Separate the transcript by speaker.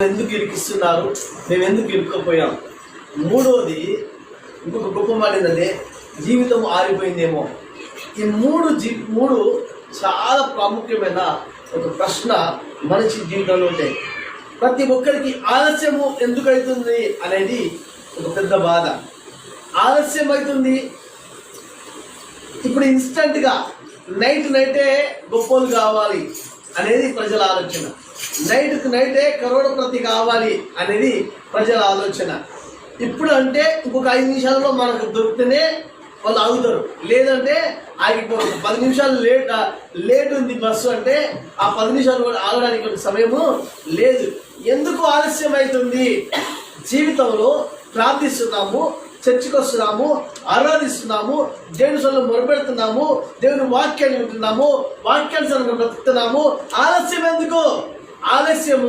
Speaker 1: ఎందుకు ఇరికిస్తున్నారు, మేము ఎందుకు ఇరుక్కుపోయాం. మూడోది ఇంకొక గొప్ప మాట ఏంటంటే జీవితం ఆరిపోయిందేమో. ఈ మూడు చాలా ప్రాముఖ్యమైన ఒక ప్రశ్న మనిషి జీవితంలో ఉంటాయి. ప్రతి ఒక్కరికి ఆలస్యము ఎందుకు అవుతుంది అనేది ఒక పెద్ద బాధ. ఆలస్యం అవుతుంది. ఇప్పుడు ఇన్స్టంట్గా నైటే గొప్పలు కావాలి అనేది ప్రజల ఆలోచన. నైటే కరోడపతి కావాలి అనేది ప్రజల ఆలోచన. ఇప్పుడు అంటే ఇంకొక 5 నిమిషాలలో మనకు దొరికితేనే వాళ్ళు ఆగుతారు, లేదంటే ఆగిపోరు. 10 నిమిషాలు లేట్ ఉంది బస్సు అంటే ఆ 10 నిమిషాలు కూడా ఆగడానికి ఒక సమయము లేదు. ఎందుకు ఆలస్యం అవుతుంది? జీవితంలో ప్రార్థిస్తున్నాము, చర్చికి వస్తున్నాము, ఆరాధిస్తున్నాము, దేవుని సొంతం మొరపెడుతున్నాము, దేవుని వాక్యాన్ని వింటున్నాము, వాక్యానుసారంగా బ్రతుకుతున్నాము. ఆలస్యం ఎందుకు? ఆలస్యం